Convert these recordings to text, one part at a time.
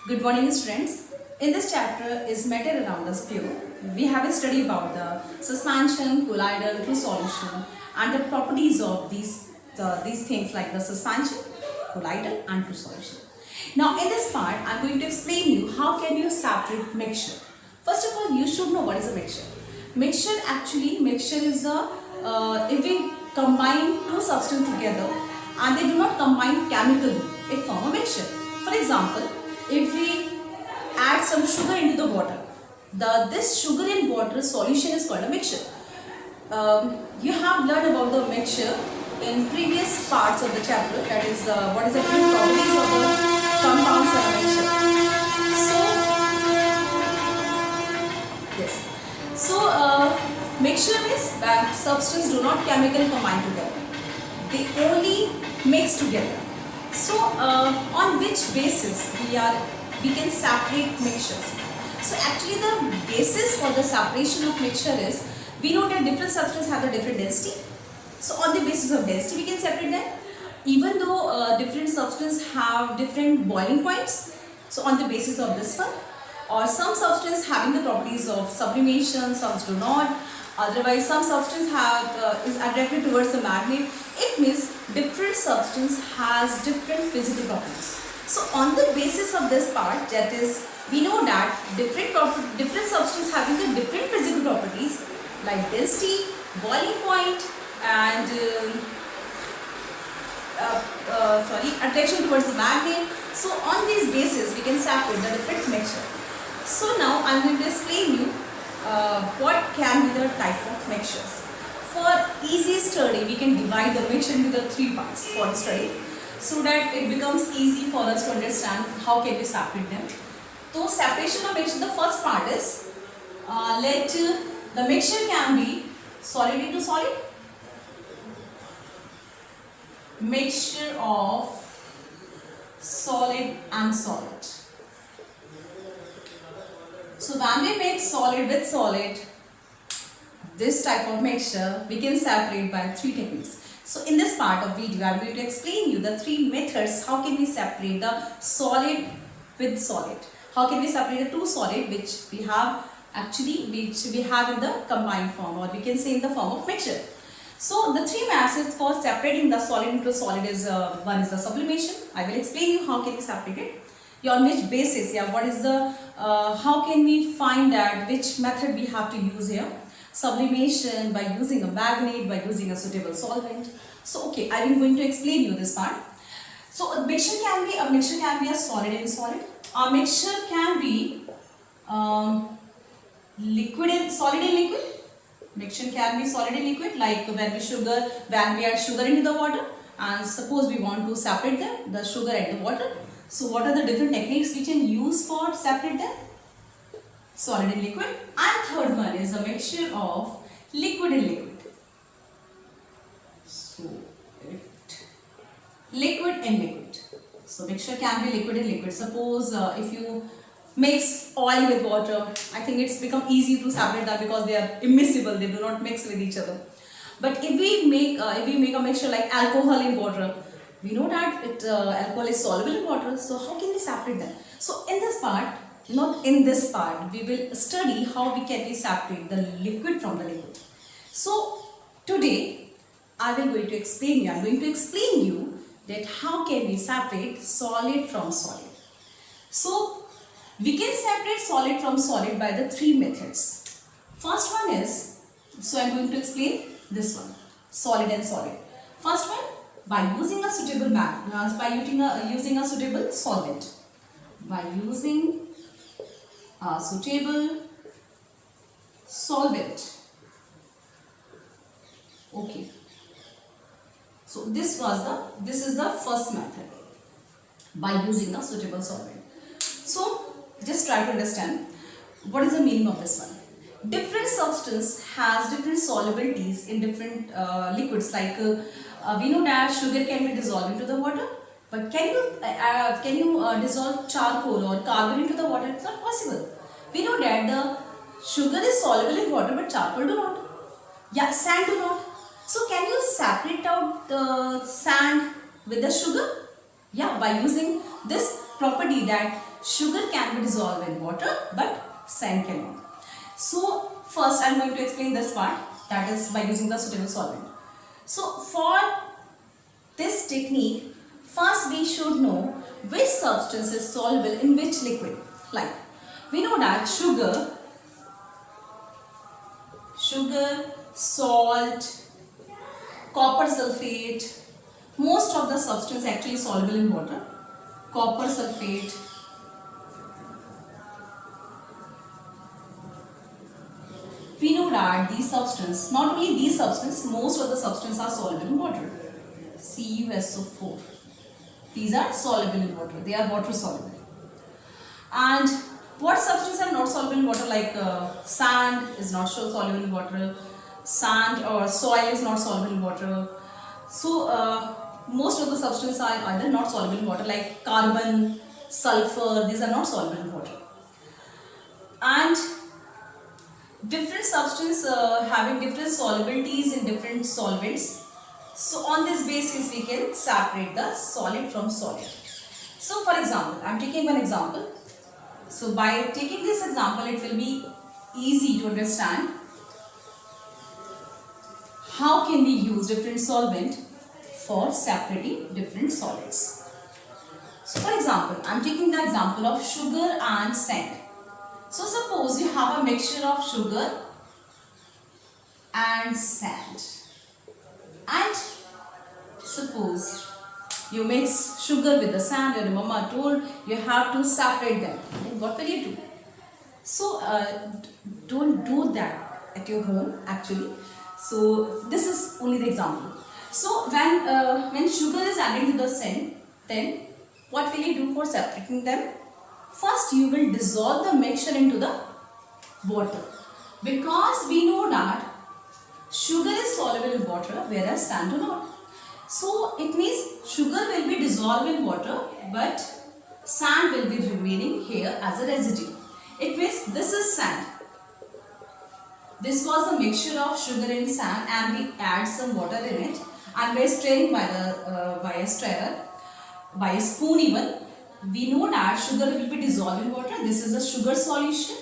Good morning, students. In this chapter is matter around us pure. We have a study about the suspension, colloidal, true solution, and the properties of these things like the suspension, colloidal, and true solution. Now, in this part, I am going to explain you how can you separate mixture. First of all, you should know what is a mixture. Mixture is a if we combine two substances together and they do not combine chemically, it form a mixture. For example, if we add some sugar into the water, this sugar in water solution is called a mixture. You have learned about the mixture in previous parts of the chapter, that is what is the different properties of the compounds in a mixture. So yes, mixture means that substance do not chemically combine together, they only mix together. So on which basis we can separate mixtures? So actually the basis for the separation of mixture is, we know that different substances have a different density. So on the basis of density we can separate them. Even though different substances have different boiling points, so on the basis of this one, or some substance having the properties of sublimation, some do not. Otherwise, some substance is attracted towards the magnet. It means different substance has different physical properties. So on the basis of this part, that is, we know that different substance having the different physical properties like density, boiling point, and attraction towards the magnet. So on these basis, we can separate the different mixture. So now I am going to explain you what can be the type of mixtures. For easy study, we can divide the mixture into the three parts for study, so that it becomes easy for us to understand how can we separate them. So separation of mixture, the first part is, the mixture can be solid into solid, mixture of solid and solid. So when we make solid with solid, this type of mixture we can separate by three techniques. So in this part of video, I am going to explain you the three methods how can we separate the solid with solid. How can we separate the two solid which we have in the combined form, or we can say in the form of mixture. So the three methods for separating the solid into solid is, one is the sublimation. I will explain you how can we separate it. On which basis, what is the, how can we find that which method we have to use here. Sublimation by using a magnet, by using a suitable solvent. So okay, I am going to explain you this part. So a mixture can be a solid in solid. A mixture can be liquid in solid in liquid. Mixture can be solid in liquid, like when we add sugar into the water, and suppose we want to separate them, the sugar and the water. So what are the different techniques we can use for separate them? Solid and liquid. And third one is a mixture of liquid and liquid. So liquid and liquid. So mixture can be liquid and liquid. Suppose if you mix oil with water, I think it's become easy to separate that because they are immiscible, they do not mix with each other. But if we make a mixture like alcohol in water, we know that alcohol is soluble in water, so how can we separate them? So in this part, not in this part, we will study how we can separate the liquid from the liquid. So today, I am going to explain you that how can we separate solid from solid. So we can separate solid from solid by the three methods. First one is, so I am going to explain this one, solid and solid. First one, by using a suitable using a suitable solvent. By using a suitable solvent. Okay. So this is the first method, by using a suitable solvent. So just try to understand what is the meaning of this one. Different substance has different solubilities in different liquids, like we know that sugar can be dissolved into the water, but can you dissolve charcoal or carbon into the water? It's not possible. We know that the sugar is soluble in water, but charcoal do not. Yeah, sand do not. So can you separate out the sand with the sugar? Yeah, by using this property that Sugar can be dissolved in water, but sand cannot. So first I am going to explain this part, that is by using the suitable solvent. So for this technique, first we should know which substance is soluble in which liquid. Like we know that sugar, salt, copper sulfate, most of the substance actually soluble in water. Copper sulfate, we know that these substances, not only these substances, most of the substances are soluble in water. CuSO4. These are soluble in water. They are water soluble. And what substances are not soluble in water? Like sand is not so soluble in water. Sand or soil is not soluble in water. So most of the substances are either not soluble in water, like carbon, sulfur. These are not soluble in water. And different substances having different solubilities in different solvents. So on this basis we can separate the solid from solid. So for example, I am taking one example. So by taking this example, it will be easy to understand how can we use different solvent for separating different solids. So for example, I am taking the example of sugar and sand. So suppose you have a mixture of sugar and sand, and suppose you mix sugar with the sand and mama told you have to separate them. Then what will you do? So don't do that at your home actually. So this is only the example. So when sugar is added to the sand, then what will you do for separating them? First you will dissolve the mixture into the water, because we know that sugar is soluble in water whereas sand do not. So it means sugar will be dissolved in water but sand will be remaining here as a residue. It means this is sand. This was the mixture of sugar and sand, and we add some water in it, and by stirring by a stirrer, by a spoon even, we know that sugar will be dissolved in water. This is a sugar solution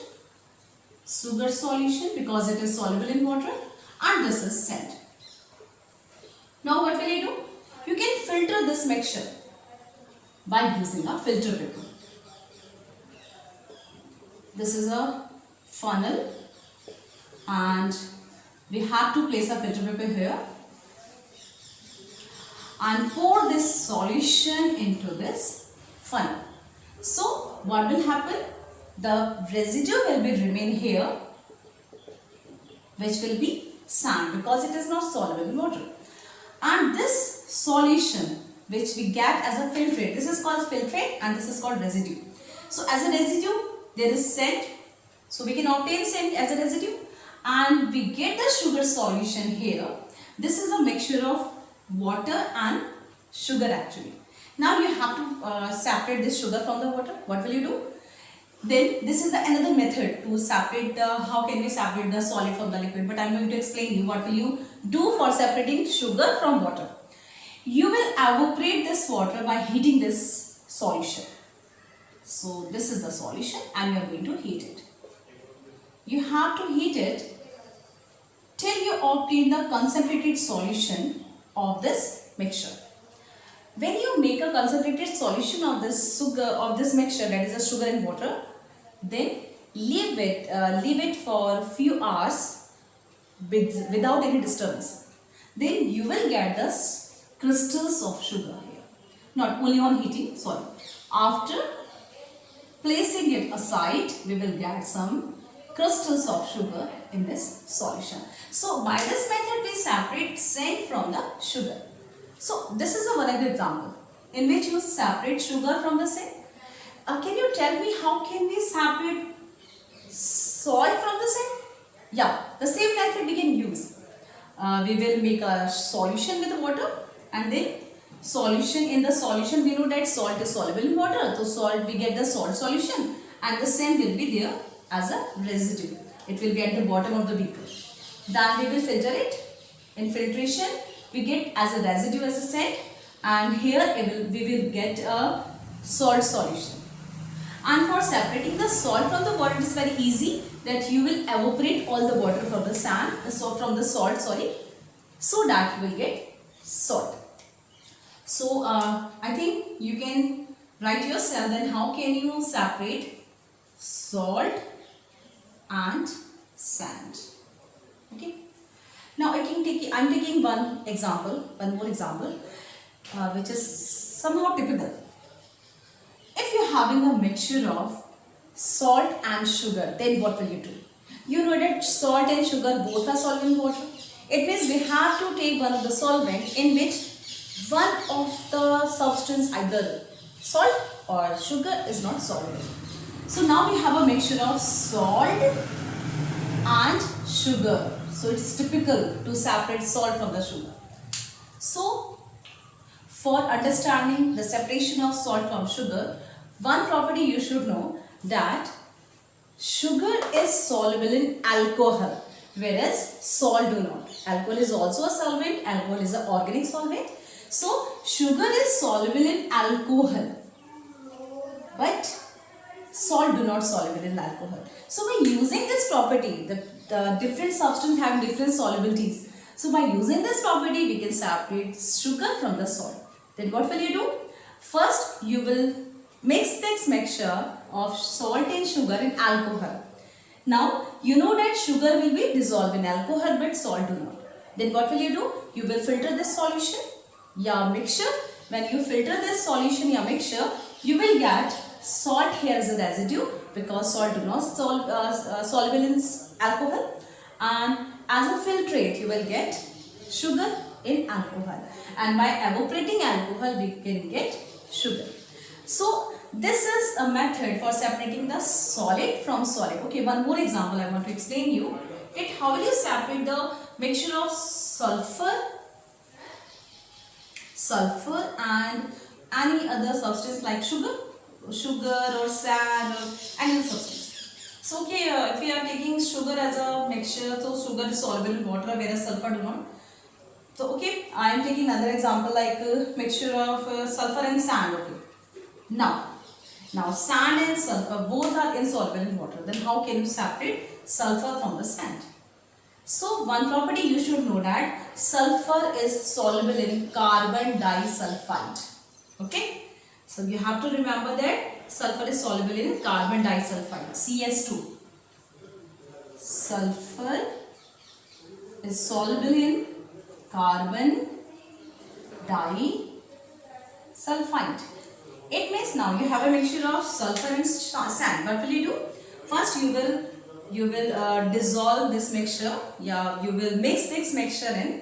because it is soluble in water, and this is sand. Now what will you do? You can filter this mixture by using a filter paper. This is a funnel and we have to place a filter paper here and pour this solution into this funnel. So what will happen? The residue will be remain here, which will be sand because it is not soluble in water. And this solution which we get as a filtrate, this is called filtrate and this is called residue. So as a residue there is scent, so we can obtain scent as a residue, and we get the sugar solution here. This is a mixture of water and sugar actually. Now you have to separate this sugar from the water. What will you do? Then this is another method to separate the, how can we separate the solid from the liquid, but I am going to explain you what will you do for separating sugar from water. You will evaporate this water by heating this solution. So this is the solution and you are going to heat it. You have to heat it till you obtain the concentrated solution of this mixture. When you make a concentrated solution of this sugar, of this mixture, that is a sugar and water, then leave it for few hours without any disturbance. Then you will get the crystals of sugar here. Not only on heating, sorry. After placing it aside, we will get some crystals of sugar in this solution. So by this method we separate sand from the sugar. So this is one example in which you separate sugar from the sand. Can you tell me how can we separate salt from the sand? Yeah, the same method we can use. We will make a solution with water, and then solution, in the solution we know that salt is soluble in water. So salt, we get the salt solution and the sand will be there as a residue. It will be at the bottom of the beaker. Then we will filter it. In filtration we get as a residue as a sand, and here we will get a salt solution. And for separating the salt from the water, it is very easy that you will evaporate all the water from the sand, from the salt, sorry, so that you will get salt. So I think you can write yourself then how can you separate salt and sand. Okay. Now I'm taking one more example, which is somehow typical. If you're having a mixture of salt and sugar, then what will you do? You know that salt and sugar both are soluble in water. It means we have to take one of the solvent in which one of the substance, either salt or sugar, is not soluble. So now we have a mixture of salt and sugar. So it's typical to separate salt from the sugar. So for understanding the separation of salt from sugar, one property you should know that sugar is soluble in alcohol, whereas salt do not. Alcohol is also a solvent. Alcohol is an organic solvent. So sugar is soluble in alcohol, but salt do not soluble in alcohol. So by using this property, the different substances have different solubilities. So by using this property, we can separate sugar from the salt. Then what will you do? First, you will mix this mixture of salt and sugar in alcohol. Now, you know that sugar will be dissolved in alcohol, but salt do not. Then what will you do? You will filter this solution, your mixture. When you filter this solution, your mixture, you will get salt here as a residue, because salt do not soluble in alcohol, and as a filtrate you will get sugar in alcohol, and by evaporating alcohol we can get sugar. So this is a method for separating the solid from solid. Okay, one more example I want to explain you it. How will you separate the mixture of sulfur and any other substance like sugar or sand or any other substance? So okay, if we are taking sugar as a mixture, so sugar is soluble in water, whereas sulfur do not. So okay, I am taking another example like mixture of sulfur and sand. Okay, now sand and sulfur both are insoluble in water. Then how can you separate sulfur from the sand? So one property you should know that sulfur is soluble in carbon disulfide. Okay, so you have to remember that sulfur is soluble in carbon disulfide, CS2. Sulfur is soluble in carbon disulfide. It means now you have a mixture of sulfur and sand. What will you do? First you will dissolve this mixture. Yeah, you will mix this mixture in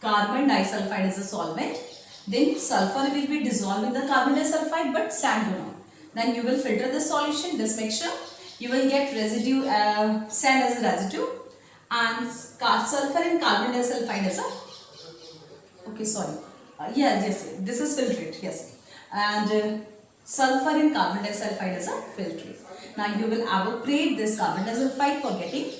carbon disulfide as a solvent. Then sulfur will be dissolved in the carbon disulfide, but sand do not. Then you will filter the solution, this mixture. You will get residue, sand as a residue, and sulfur and carbon disulfide as a. Okay, sorry. Yes, this is filtrate. Yes, and sulfur and carbon disulfide as a filtrate. Now you will evaporate this carbon disulfide for getting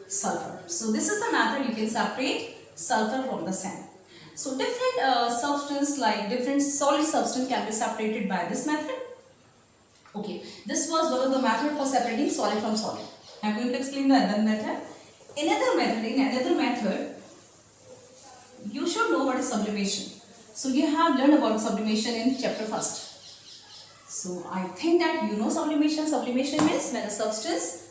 sulfur. So this is the method you can separate sulfur from the sand. So different substance like different solid substance can be separated by this method. Okay, this was one of the method for separating solid from solid. I am going to explain the other method. In another method, you should know what is sublimation. So you have learned about sublimation in chapter 1st. So I think that you know sublimation. Sublimation means when a substance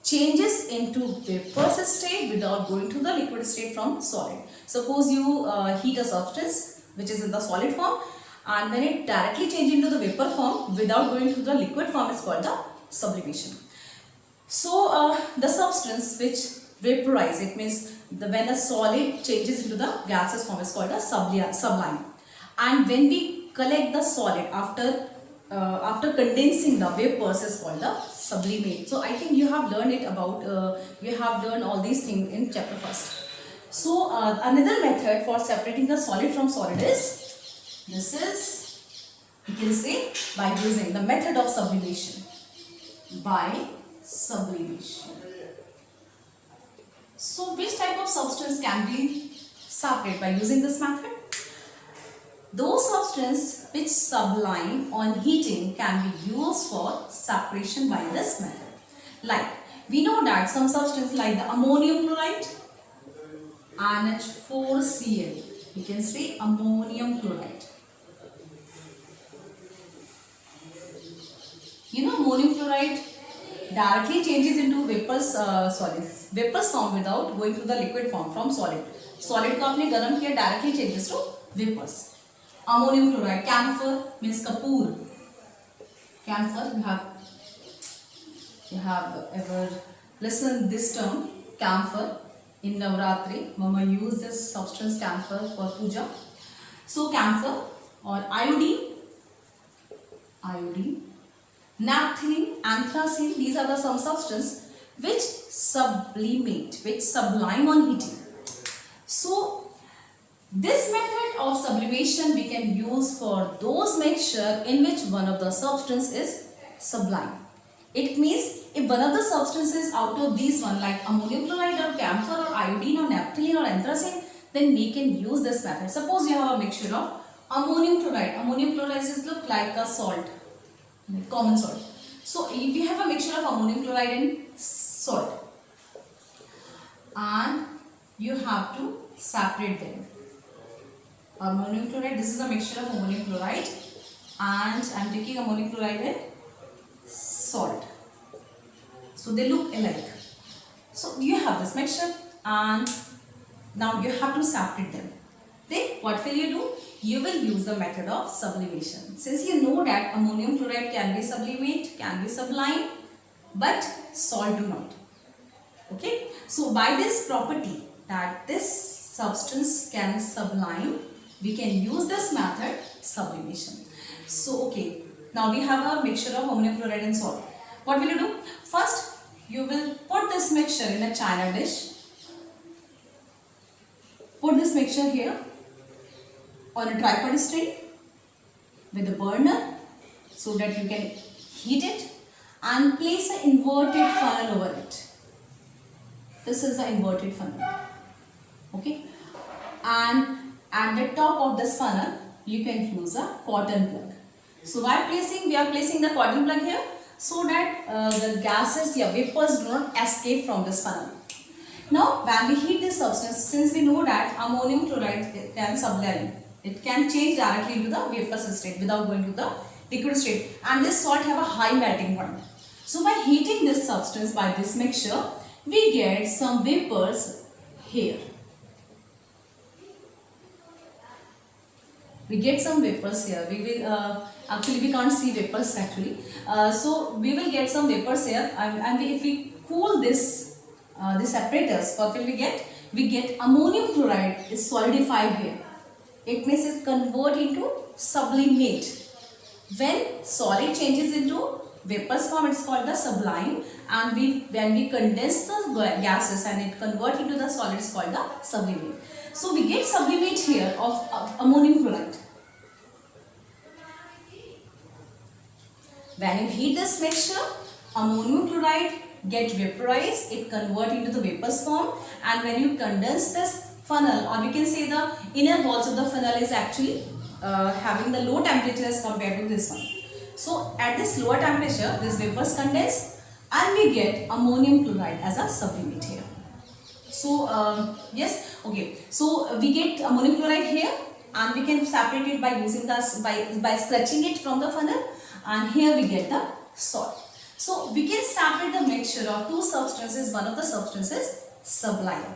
changes into vapor state without going to the liquid state from solid. Suppose you heat a substance which is in the solid form, and when it directly changes into the vapor form without going to the liquid form is called the sublimation. So the substance which vaporize, it means when a solid changes into the gaseous form is called a sublime. And when we collect the solid after condensing the vapors is called the sublimate. So I think you have learned it about, you have learned all these things in chapter 1st. So another method for separating the solid from solid is, this is, you can say, by using the method of sublimation. By sublimation. So which type of substance can be separated by using this method? Those substances which sublime on heating can be used for separation by this method. Like, we know that some substances like the ammonium chloride, NH4Cl, you can say ammonium chloride. You know, ammonium chloride directly changes into vapors form without going to the liquid form from solid. Solid को आपने गर्म किया, directly changes to vapors. Ammonium chloride, camphor means kapoor. Camphor, you have ever listened this term, camphor. In Navratri, Mama use this substance camphor for puja. So camphor or iodine, naphthalene, anthracene, these are the some substances which sublimate, which sublime on heating. So this method of sublimation we can use for those mixture in which one of the substance is sublime. It means if one of the substances out of these one like ammonium chloride or camphor or iodine or naphthalene or anthracene, then we can use this method. Suppose you have a mixture of ammonium chloride. Ammonium chloride is look like a salt, common salt. So if we have a mixture of ammonium chloride and salt, and you have to separate them. Ammonium chloride, this is a mixture of ammonium chloride, and I am taking ammonium chloride and salt. So they look alike. So you have this mixture and now you have to separate them. Then what will you do? You will use the method of sublimation. Since you know that ammonium chloride can be sublimate, can be sublime, but salt do not. Okay. So by this property that this substance can sublime, we can use this method sublimation. So okay. Now we have a mixture of ammonium chloride and salt. What will you do? First, you will put this mixture in a china dish. Put this mixture here on a tripod stand with a burner so that you can heat it, and place an inverted funnel over it. This is the inverted funnel. Okay. And at the top of this funnel, you can use a cotton plug. So we are placing the cotton plug here so that the gases, vapors do not escape from this funnel. Now when we heat this substance, since we know that ammonium chloride can sublime, it can change directly into the vaporous state without going to the liquid state, and this salt have a high melting point. So by heating this substance by this mixture, we get some vapors here. We get some vapors here. We will actually we can't see vapors actually. So we will get some vapors here, and if we cool this apparatus, what will we get? We get ammonium chloride is solidified here. It means it convert into sublimate. When solid changes into vapors form, it's called the sublime, and when we condense the gases and it convert into the solid, it's called the sublimate. So we get sublimate here of ammonium chloride. When you heat this mixture, ammonium chloride get vaporized, it convert into the vapors form, and when you condense this funnel, or we can say the inner walls of the funnel is actually having the low temperature as compared to this one. So at this lower temperature, this vapors condense and we get ammonium chloride as a sublimate here. So yes, okay. So we get ammonium chloride here, and we can separate it by using this by stretching it from the funnel, and here we get the salt. So we can separate the mixture of two substances. One of the substances sublime.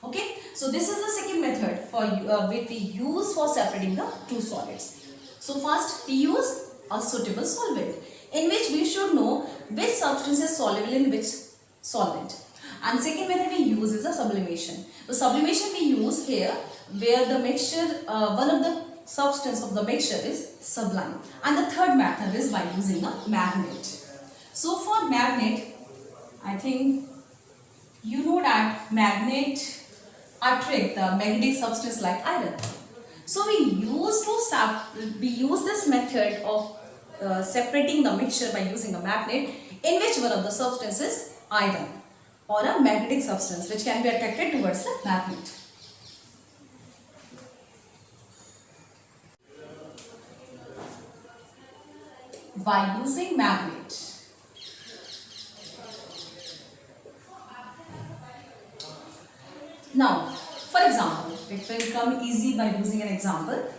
Okay. So this is the second method for which we use for separating the two solids. So first we use a suitable solvent, in which we should know which substance is soluble in which solvent. And second method we use is a sublimation. The sublimation we use here where the mixture, one of the substance of the mixture is sublime. And the third method is by using a magnet. So for magnet, I think you know that magnet attract the magnetic substance like iron. So we use this method of separating the mixture by using a magnet, in which one of the substances is iron, or a magnetic substance which can be attracted towards the magnet. by using magnet. Now, for example, it will become easy by using an example.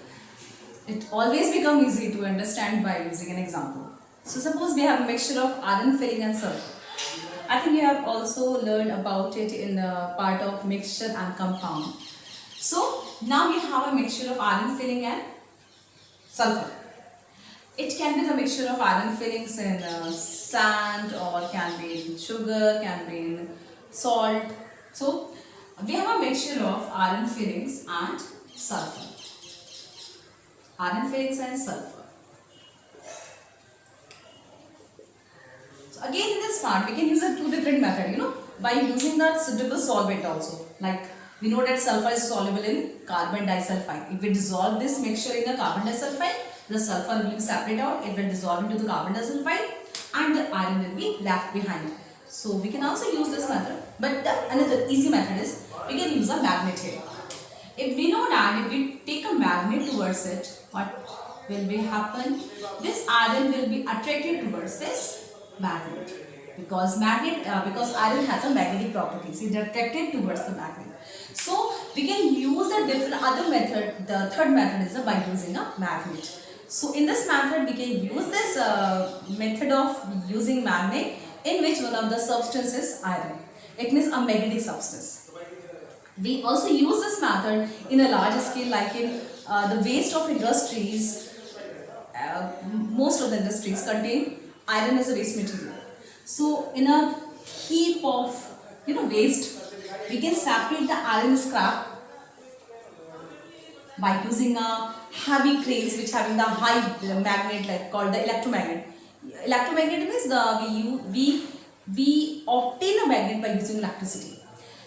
It always becomes easy to understand by using an example. So suppose we have a mixture of iron filling and sulfur. I think you have also learned about it in the part of mixture and compound. So now we have a mixture of iron filling and sulfur. It can be the mixture of iron fillings in sand, or can be in sugar, can be in salt. So we have a mixture of iron fillings and sulfur. Iron fillings and sulfur. So again in this part we can use a two different method, by using the suitable solvent also. Like we know that sulfur is soluble in carbon disulfide. If we dissolve this mixture in the carbon disulfide, the sulfur will be separated out, it will dissolve into the carbon disulfide and the iron will be left behind. So we can also use this method, but another easy method is we can use a magnet here. If we know that if we take a magnet towards it, what will be happen? This iron will be attracted towards this magnet, because iron has a magnetic properties. It is attracted towards the magnet. So we can use a different other method. The third method is by using a magnet. So in this method we can use this method of using magnet, in which one of the substance is iron. It means a magnetic substance. We also use this method in a large scale, like in the waste of industries. Most of the industries contain iron as a waste material. So in a heap of waste, we can separate the iron scrap by using a heavy cranes which having the high magnet, like called the electromagnet. Electromagnet means we obtain a magnet by using electricity.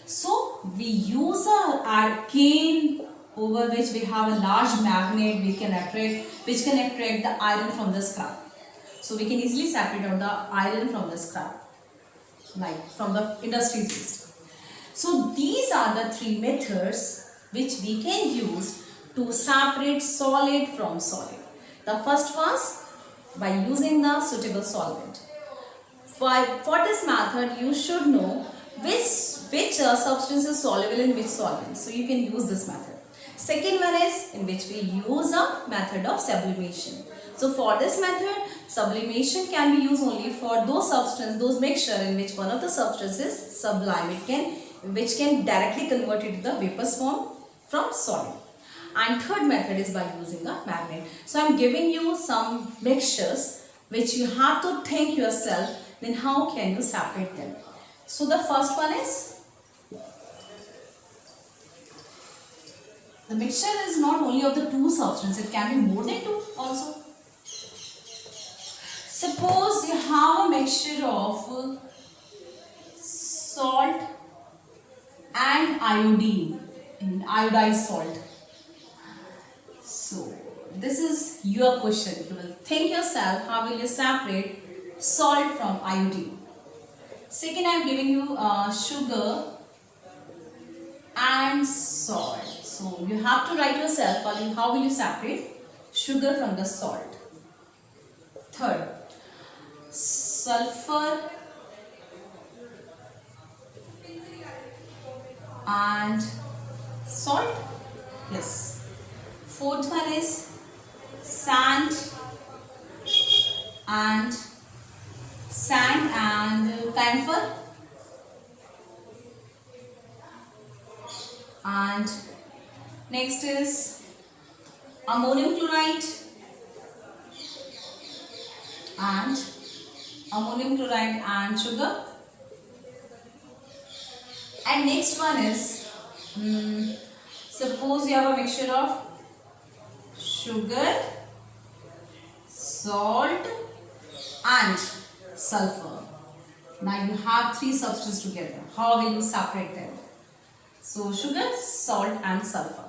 So we use a cane over which we have a large magnet which can attract the iron from the scrap. So we can easily separate out the iron from the scrap, like from the industry waste. So these are the three methods which we can use to separate solid from solid. The first was by using the suitable solvent. For this method, you should know which substance is soluble in which solvent. So you can use this method. Second one is in which we use a method of sublimation. So for this method, sublimation can be used only for those mixture in which one of the substances is sublime, which can directly convert it to the vapors form from solid. And third method is by using a magnet. So I am giving you some mixtures which you have to think yourself, then how can you separate them. So the first one is, the mixture is not only of the two substances, it can be more than two also. Suppose you have a mixture of salt and iodine, in iodized salt. So this is your question. You will think yourself, how will you separate salt from iodine? Second, I am giving you sugar and salt. So you have to write yourself how will you separate sugar from the salt. Third, sulfur and salt. Yes. Fourth one is sand and camphor. And next is ammonium chloride and sugar. And next one is, suppose you have a mixture of sugar, salt and sulfur. Now you have three substances together. How will you separate them? So sugar, salt and sulfur.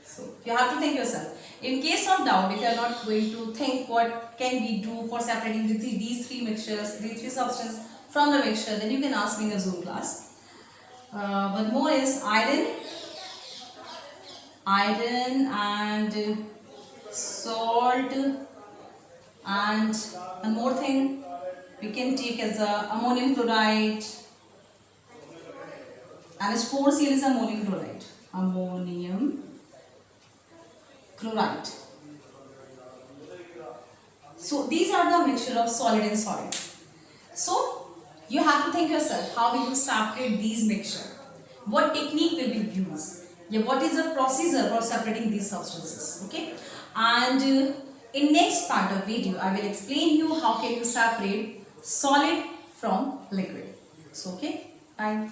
So you have to think yourself. In case of doubt, if you are not going to think what can we do for separating these three mixtures, these three substances from the mixture, then you can ask me in a Zoom class. One more is iron and salt And one more thing we can take as ammonium chloride. NH4Cl is ammonium chloride. Ammonium chloride. So these are the mixture of solid and solid. So you have to think yourself, how will you separate these mixture? What technique will you use? Yeah, what is the procedure for separating these substances? Okay, and in next part of video I will explain you how can you separate solid from liquid. So okay, bye.